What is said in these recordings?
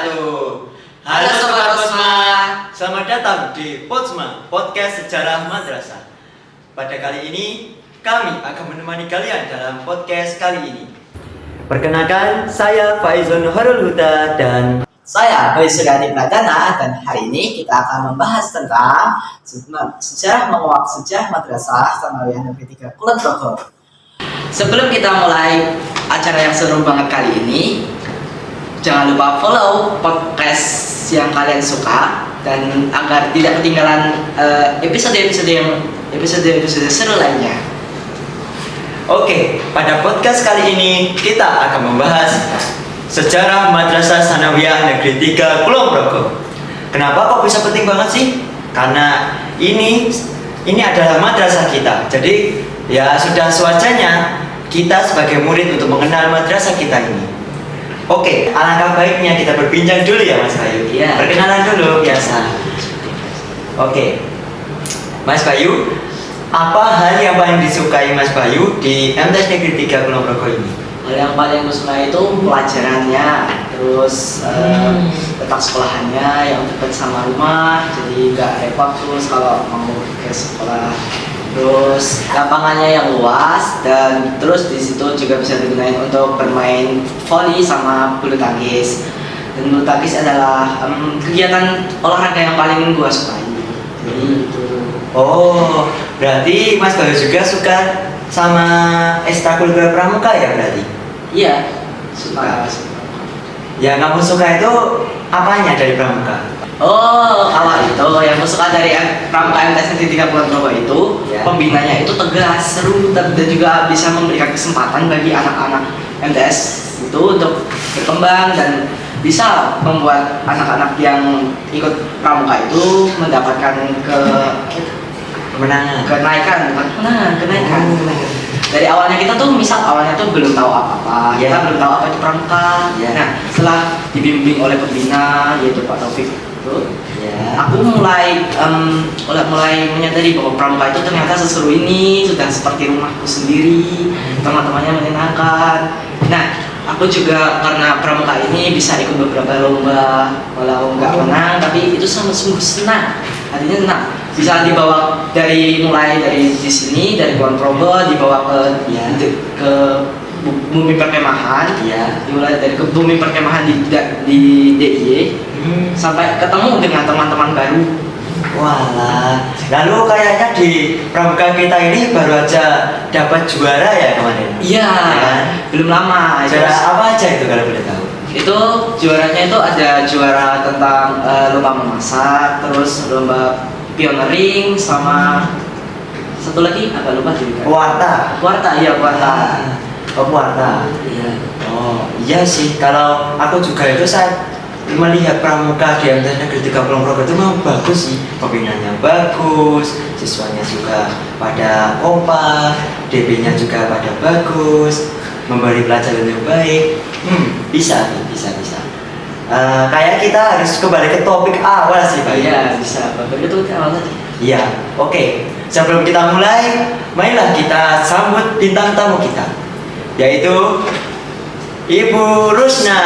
wabarakatuh. Halo Sobat Posma, selamat datang di Posma, Podcast Sejarah Madrasah. Pada kali ini, kami akan menemani kalian dalam podcast kali ini. Perkenalkan, saya Faizul Nuharul Huda dan saya Boy Suryadi Pradana, dan hari ini kita akan membahas tentang sejarah menguak sejarah Madrasah Sanawiyah Negeri 3 Kulon Progo. Sebelum kita mulai acara yang seru banget kali ini, jangan lupa follow podcast yang kalian suka dan agar tidak ketinggalan episode seru lainnya. Oke, pada podcast kali ini kita akan membahas sejarah Madrasah Sanawiyah Negeri 3 Kulon Progo. Kenapa kok bisa penting banget sih? Karena ini adalah madrasah kita. Jadi ya sudah sewajarnya kita sebagai murid untuk mengenal madrasah kita ini. Oke, alangkah baiknya kita berbincang dulu ya Mas Bayu. Iya. Perkenalan dulu biasa. Oke, Mas Bayu, apa hal yang paling disukai Mas Bayu di MTS Negeri 3 Kulon Progo ini? Hal yang paling aku suka itu pelajarannya, terus letak sekolahannya yang dekat sama rumah, jadi nggak repot terus kalau mau ke sekolah. Terus lapangannya yang luas, dan terus di situ juga bisa digunakan untuk bermain voli sama bulu tangkis. Dan bulu tangkis adalah kegiatan olahraga yang paling gua sukai. Jadi itu. Oh, berarti Mas Bayu juga suka sama ekstrakurikuler pramuka ya berarti? Iya, suka. Yang kamu suka itu apanya dari pramuka? Oh, kalau itu yang aku suka dari pramuka MTS Negeri 3 Kulon Progo itu, ya, pembinanya itu tegas, seru, dan juga bisa memberikan kesempatan bagi anak-anak MTS itu untuk berkembang dan bisa membuat anak-anak yang ikut pramuka itu mendapatkan Kemenangan. kenaikan. Dari awalnya kita tuh awalnya tuh belum tahu apa-apa, Ya. kita belum tahu apa itu pramuka. Ya. Nah, setelah dibimbing oleh pembina yaitu Pak Taufik, Ya. aku mulai menyadari bahwa pramuka itu ternyata seseru ini, sudah seperti rumahku sendiri, teman-temannya menyenangkan. Nah, aku juga karena pramuka ini bisa ikut beberapa lomba, walau nggak menang, tapi itu sungguh senang, artinya senang. Bisa dibawa mulai dari di sini, dari Kulon Progo, dibawa ke bumi perkemahan, dimulai dari ke bumi perkemahan di DIY, sampai ketemu dengan teman-teman baru. Walah, lalu kayaknya di pramuka kita ini baru aja dapat juara ya kemarin? Iya, Ya. belum lama. Juara apa aja itu kalau boleh tahu? Itu juaranya itu ada juara tentang lomba memasak, terus lomba pioneering, sama satu lagi agak lupa juga. Warta. Warta. Oh, warta. Iya. Oh, iya sih. Kalau aku juga itu saat melihat pramuka di MTS Negeri 3 Kulon Progo itu memang bagus sih. Pembinaannya bagus, siswanya juga pada kompak, DB-nya juga pada bagus, memberi pelajaran yang baik. Bisa. Kayak kita harus kembali ke topik awal sih, Pak. Iya, bisa. Bapak itu awal tadi. Iya, oke. Sebelum kita mulai, marilah kita sambut bintang tamu kita, yaitu Ibu Rusna.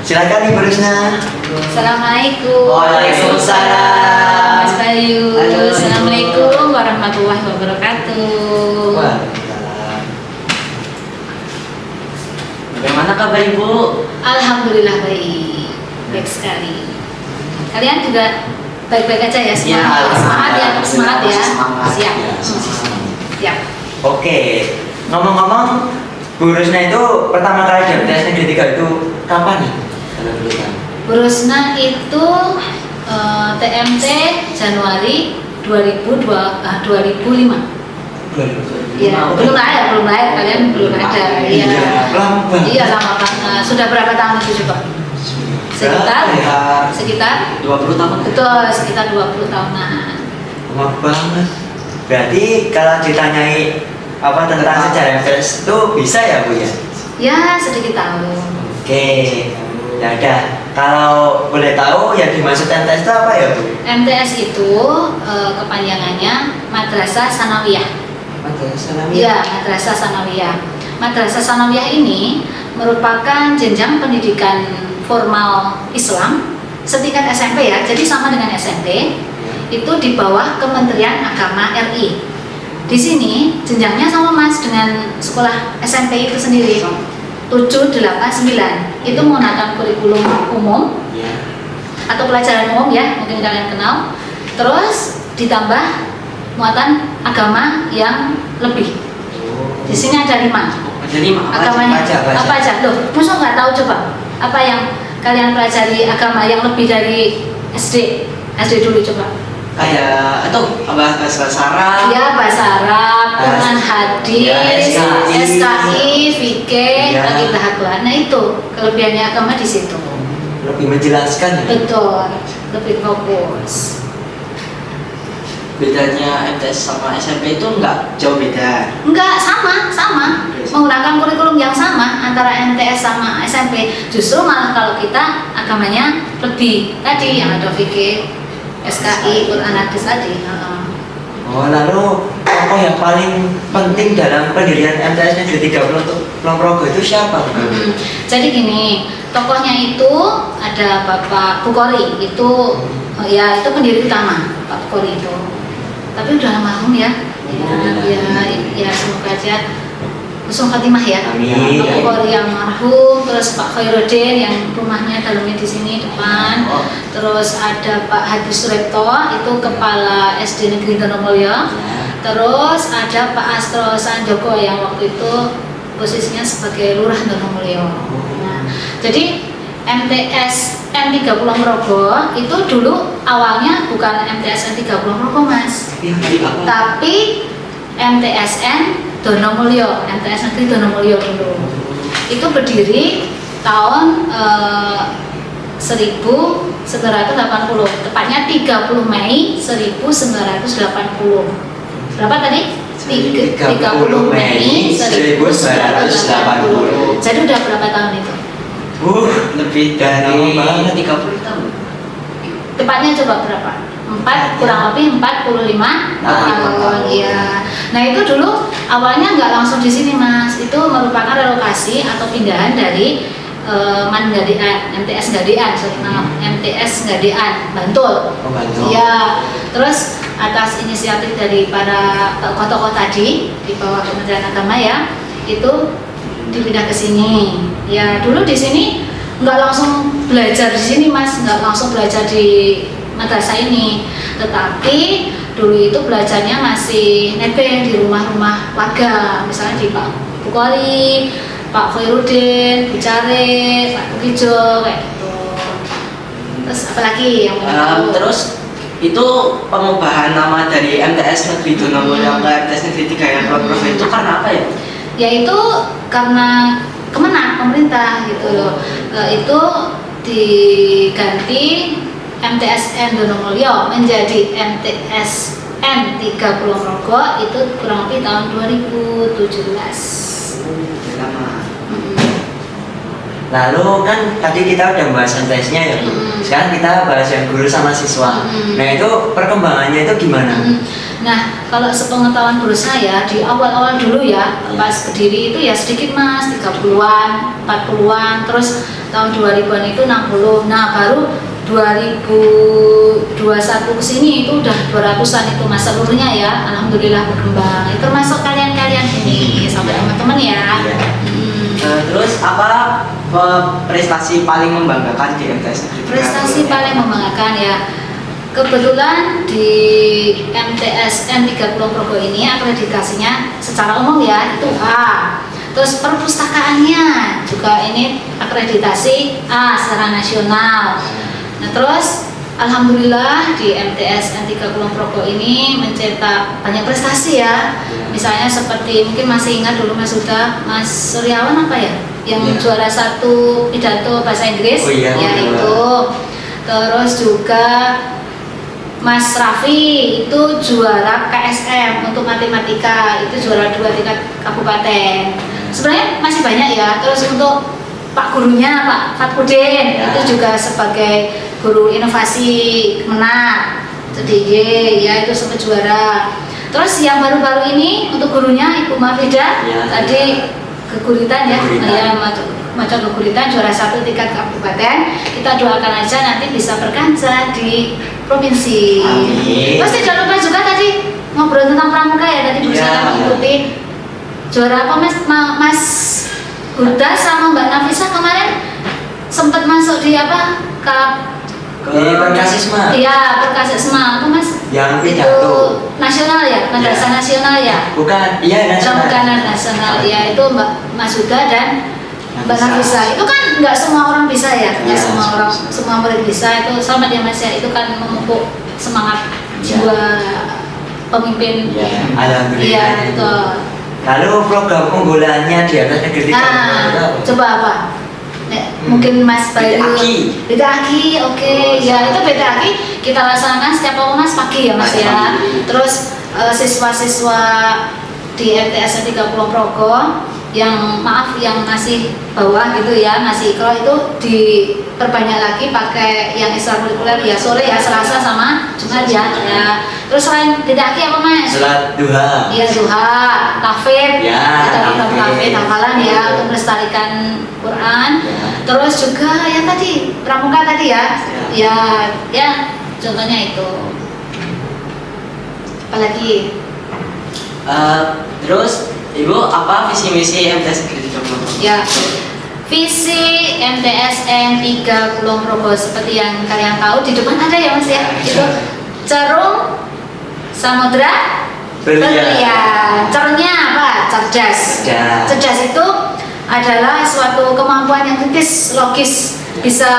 Silakan Ibu Rusna. Assalamualaikum. Waalaikumsalam. Mas Bayu. Halo. Assalamualaikum warahmatullahi wabarakatuh. Waalaikumsalam. Bagaimana kabar Ibu? Alhamdulillah baik sekali. Kalian juga baik-baik aja ya, semangat ya. Semangat. Siap. Ya, Siap. Oke, ngomong-ngomong, Bu Rusna itu pertama kali di MTS Negeri 3 itu kapan nih? Kalau boleh tahu. Bu Rusna itu TMT Januari 2005. Iya, belum lahir kalian belum ada. Lama banget. Iya, lama banget. Sudah berapa tahun itu coba? Sekitar 20 tahun. betul, sekitar 20 tahunan. Lama banget. Berarti kalau ditanyai apa tentang sejarah MTS itu bisa ya Bu ya? Ya, sedikit tahu. Oke, ya udah. Kalau boleh tahu yang dimaksud MTS itu apa ya Bu? MTS itu kepanjangannya Madrasah Sanawiyah. Iya, Madrasah Sanawiyah. Madrasah Sanawiyah ini merupakan jenjang pendidikan formal Islam setingkat SMP ya, jadi sama dengan SMP, itu di bawah Kementerian Agama RI. Di sini jenjangnya sama Mas dengan sekolah SMP itu sendiri. 7, 8, 9 itu menggunakan kurikulum umum atau pelajaran umum ya, mungkin kalian kenal. Terus ditambah muatan agama yang lebih. Di sini ada 5. Ada 5 Agamanya baca. apa aja? Loh, musuh nggak tahu coba. Apa yang kalian pelajari agama yang lebih dari SD? SD dulu coba. kayak itu bahasa Arab. Ya, bahasa Arab, Quran, hadis, Ya, SKI, fikih, Ya. akidah akhlak. Nah itu kelebihannya agama di situ. Lebih menjelaskan ya. Betul, lebih fokus. Bedanya MTS sama SMP itu nggak jauh beda. Enggak, sama. Menggunakan kurikulum yang sama antara MTS sama SMP. Justru malah kalau kita agamanya lebih tadi yang ada fikih, SKI, Quran, hadis tadi. Oh, lalu tokoh yang paling penting dalam pendirian MTS Negeri 3 Kulon Progo itu siapa? Jadi gini, tokohnya itu ada Bapak Bukhari, itu ya itu pendiri utama Pak Bukhari itu. Tapi udah almarhum ya. Ya semoga aja husnul khatimah ya. Amin. Pak Bukhari yang almarhum, terus Pak Khairuddin yang rumahnya dalamnya di sini depan. Terus ada Pak Hadi Suripto, itu kepala SD Negeri Donomulyo. Terus ada Pak Astro Sanjoko yang waktu itu posisinya sebagai Lurah Donomulyo. Nah, jadi MTS N3 Kulon Progo itu dulu awalnya bukan MTS N3 Kulon Progo Mas, tapi MTSN Donomulyo, MTS Negeri Donomulyo dulu. Itu berdiri tahun 1980, tepatnya 30 Mei 1980. Berapa tadi? 30 Mei 1980. Jadi udah berapa tahun itu? Lebih dari 30 tahun. Tepatnya coba berapa? 4 kurang lebih 45 tahun ya. Nah itu dulu awalnya nggak langsung di sini Mas, itu merupakan relokasi atau pindahan dari MTS Ngadian, Bantul. Oh, Bantul. Ya, terus atas inisiatif dari para tokoh-tokoh tadi di bawah Kementerian Agama ya, itu dipindah ke sini. Ya dulu di sini nggak langsung belajar di sini Mas, nggak langsung belajar di madrasah ini, tetapi dulu itu belajarnya masih nebeng di rumah-rumah warga, misalnya di Pak Bukhari, Pak Khairuddin, Bicare, Pak Bukijo, kayak gitu. Terus apalagi yang mau tahu? Terus itu pengubahan nama dari MTS Negeri Donomulyo ke MTS Negeri 3 yang Kulon Progo itu karena apa ya? Yaitu karena Kemenang pemerintah gitu loh. Itu diganti MTSN Donomulyo menjadi MTSN 3 Kulon Progo itu kurang lebih tahun 2017. Lama. Lalu kan tadi kita udah bahas MTS-nya ya Bu. Sekarang kita bahas yang guru sama siswa. Nah itu perkembangannya itu gimana? Nah kalau sepengetahuan guru saya di awal-awal dulu ya, pas Kediri itu ya sedikit Mas, 30-an, 40-an, terus tahun 2000-an itu 60. Nah baru 2021 kesini itu udah 200-an itu Mas seluruhnya ya, alhamdulillah berkembang. Itu termasuk kalian-kalian ini sampai teman-teman ya. Terus apa prestasi paling membanggakan di MTS Negeri 3? Prestasi paling membanggakan ya, kebetulan di MTS N3 Kulon Progo ini akreditasinya secara umum ya itu A. Terus perpustakaannya juga ini akreditasi A secara nasional. Nah terus alhamdulillah di MTS N3 Kulon Progo ini mencetak banyak prestasi ya. Misalnya seperti mungkin masih ingat dulu Mas Huda, Mas Suryawan apa ya? Yang juara 1 pidato bahasa Inggris, iya, ya itu. Terus juga Mas Raffi itu juara KSM untuk matematika, itu juara 2 tingkat kabupaten. Sebenarnya masih banyak ya. Terus untuk Pak gurunya Pak Fatpudin itu juga sebagai guru inovasi Kemenang, itu DY ya, itu sempat juara. Terus yang baru-baru ini untuk gurunya Ibu Mafida tadi keguritan ya, Macan Guguritan juara 1 tingkat kabupaten. Kita doakan aja nanti bisa berkancah di provinsi. Amin. Terus tidak lupa juga tadi ngobrol tentang pramuka ya, tadi berusaha Iya. mengikuti juara apa Mas Mas Huda sama Mbak Nafisa kemarin sempat masuk di apa Di Perkasisma. iya Perkasisma apa Mas Yang itu pidato. nasional ya, madrasah Iya. nasional ya, Bukan, iya nasional. pramuka nasional ya, itu Mbak Mas Huda dan Mbak Nafisa. Itu kan nggak semua orang bisa ya, nggak Iya. semua orang, semua murid bisa. Itu sama dia Mas ya, itu kan memupuk semangat Iya. jiwa pemimpin. Iya, alhamdulillah. Iya, betul. Lalu program unggulannya di atas negeri tiga Nah, coba apa? Mungkin Mas Bayu BTAKI. BTAKI, oke. Ya, itu BTAKI kita laksanakan setiap Mas pagi ya Mas Pagi. ya. Terus siswa-siswa di MTS 3 Kulon Progo yang masih bawah gitu ya, masih kalau itu diperbanyak lagi pakai yang ekstrakurikuler ya, sore ya, Selasa sama Jumat ya. Ya. Terus selain BTAKI apa Mas? Salat duha. Iya, duha, tahfidz, Ya, kita tahfidz. tahfidz, hafalan ya, untuk melestarikan Quran. Ya. Terus juga ya tadi pramuka tadi ya, Ya. ya contohnya itu. Apalagi Terus Ibu apa visi misi MTS Negeri 3 Kulon Progo? ya visi MTSN 3 Kulon Progo seperti yang kalian tahu di depan ada ya Mas ya, itu cerung samudra berlian. Cerungnya apa? Cerdas. Cerdas. Cerdas itu adalah suatu kemampuan yang kritis, logis, bisa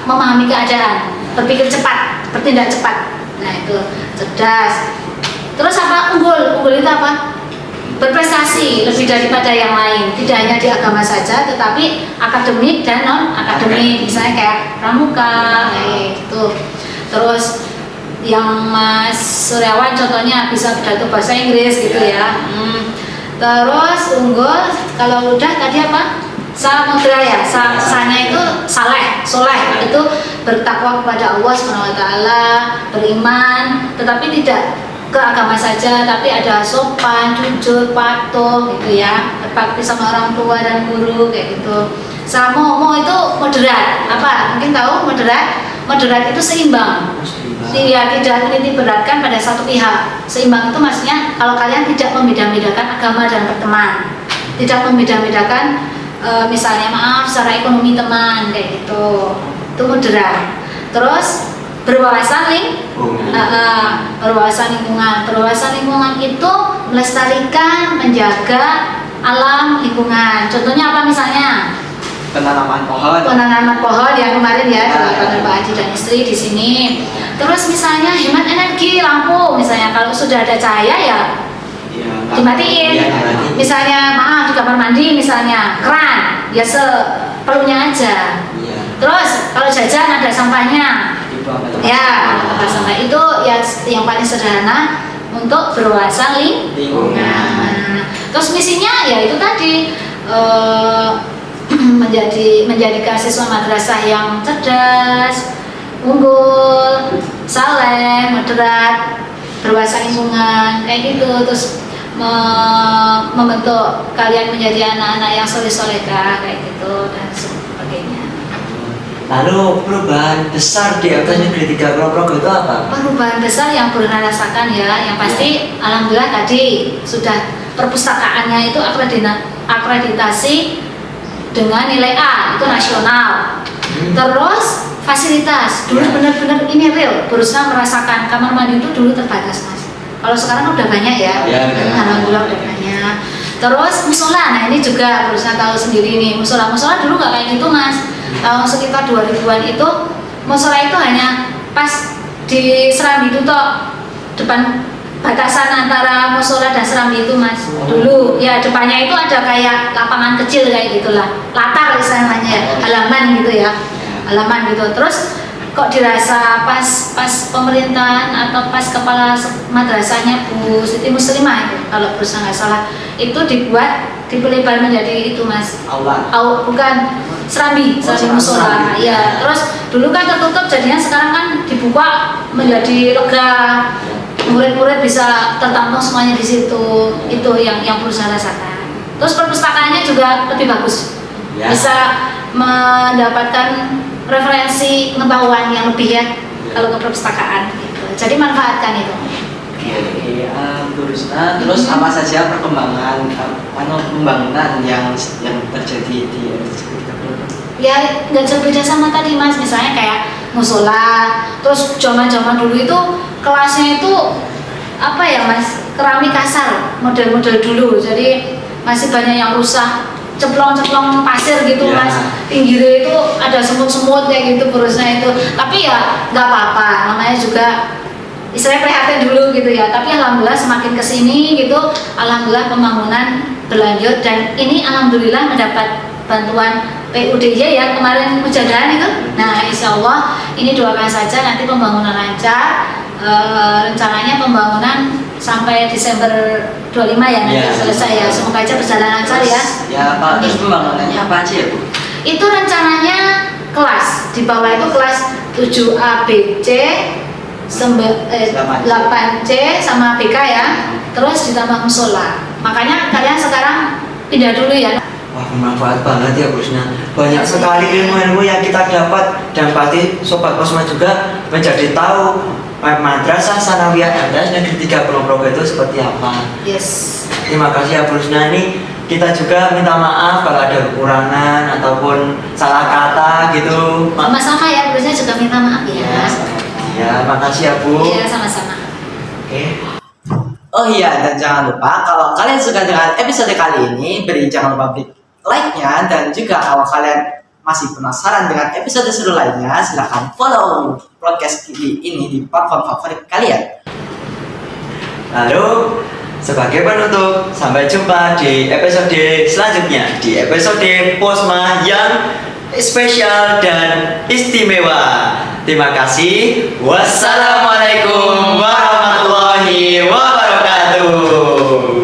memahami keadaan, berpikir cepat, bertindak cepat. Nah itu cerdas. Terus apa? Unggul. Unggul itu apa? Berprestasi lebih daripada yang lain. Tidak hanya di agama saja, tetapi akademik dan non akademik. Misalnya kayak pramuka, kayak gitu. Terus yang Mas Suryawan contohnya bisa pidato bahasa Inggris gitu ya. Terus unggul, kalau udah tadi apa? Samudra ya, sanya itu soleh itu bertakwa kepada Allah SWT, beriman, tetapi tidak ke agama saja, tapi ada sopan, jujur, patuh gitu ya, berbakti sama orang tua dan guru kayak gitu. Samomo itu moderat, apa? Mungkin tahu moderat? Moderat itu seimbang. Iya, tidak menitik beratkan pada satu pihak. Seimbang itu maksudnya kalau kalian tidak membeda-bedakan agama dan berteman, tidak membeda-bedakan misalnya maaf secara ekonomi teman kayak gitu, itu moderat. Terus berwawasan berwawasan lingkungan itu melestarikan, menjaga alam lingkungan. Contohnya apa misalnya? Penanaman pohon. Penanaman pohon yang kemarin ya dilakukan Pak Adi dan istri di sini. Terus misalnya hemat energi lampu, misalnya kalau sudah ada cahaya ya dimatiin. Iya, dimatiin. Misalnya maaf di kamar mandi misalnya keran ya seperlunya aja. Iya. Terus kalau jajan ada sampahnya. Ya, tempat sampah itu ya yang paling sederhana untuk berwawasan lingkungan. Terus misinya ya itu tadi menjadikan siswa madrasah yang cerdas, unggul, saleh, moderat, berwawasan lingkungan kayak gitu. Terus membentuk kalian menjadi anak-anak yang soleh-solehah kayak gitu dan sebagainya. Lalu perubahan besar di atas negeri 3 Kulon Progo itu apa? Perubahan besar yang pernah rasakan ya, yang pasti alhamdulillah tadi sudah perpustakaannya itu akreditasi dengan nilai A, itu nasional. Terus fasilitas, dulu Ya. benar-benar ini real, berusaha merasakan kamar mandi itu dulu terbatas Mas. Kalau sekarang udah banyak ya, Ya, udah. alhamdulillah udah banyak. Terus musola, nah ini juga berusaha tahu sendiri nih, musola dulu nggak kayak gitu Mas. Tahun sekitar 2000-an itu musola itu hanya pas di Serambi itu toh, depan batasan antara musola dan Serambi itu Mas. Dulu ya depannya itu ada kayak lapangan kecil kayak gitulah, latar istilahnya ya, halaman gitu ya, halaman gitu. Terus kok dirasa pas pemerintahan atau pas kepala madrasahnya Bu Siti Muslimah itu kalau berusaha nggak salah itu dilebar menjadi itu Mas. Aula. Bukan Serambi musola. Serambi. Ya, terus dulu kan tertutup jadinya sekarang kan dibuka menjadi lega. Murid-murid bisa tertampung semuanya di situ. Itu yang berusaha rasakan. Terus perpustakaannya juga lebih bagus. Ya. bisa mendapatkan referensi pengetahuan yang lebih ya kalau ke perpustakaan gitu. Jadi manfaatkan itu. Oke, Bu Rusna, terus apa saja perkembangan pembangunan yang terjadi di Ketika Kulon Progo? Ya nggak jauh beda sama tadi mas, misalnya kayak musola, terus zaman dulu itu kelasnya itu apa ya mas, keramik kasar model-model dulu, jadi masih banyak yang rusak, ceplong pasir gitu Ya. mas, pinggirnya itu ada semut-semut kayak gitu berusnya itu, tapi ya nggak apa-apa, namanya juga istilahnya prihatin dulu gitu ya, tapi alhamdulillah semakin kesini gitu, alhamdulillah pembangunan berlanjut dan ini alhamdulillah mendapat bantuan PUDY yang kemarin mujadan itu. Nah insya Allah ini doakan saja nanti pembangunan lancar. Rencananya pembangunan sampai Desember 25 ya nanti Ya. selesai ya. Semoga aja berjalan lancar ya. Ya Pak, terus pembangunannya apa aja ya Bu? Itu rencananya kelas di bawah itu kelas 7A B C 8C sama BK ya. Terus ditambah musola. Makanya kalian sekarang pindah dulu ya. Wah, bermanfaat banget ya Busna. Banyak sekali ilmu-ilmu yang kita dapat dan pasti Sobat Posma juga menjadi tahu Madrasah Sanawiyah MTS Negeri 3 Kulon Progo itu seperti apa. Yes. Terima kasih ya Busna. Ini kita juga minta maaf kalau ada kekurangan ataupun salah kata gitu. Sama-sama ya, Brusnya juga minta maaf ya. Ya, makasih ya Bu. Iya, sama-sama. Oke. Oh iya, dan jangan lupa kalau kalian suka dengan episode kali ini, jangan lupa klik like-nya, dan juga kalau kalian masih penasaran dengan episode seru lainnya, silahkan follow podcast ini di platform favorit kalian. Lalu sebagai penutup, sampai jumpa di episode selanjutnya, di episode Posma yang spesial dan istimewa. Terima kasih. Wassalamualaikum warahmatullahi wabarakatuh.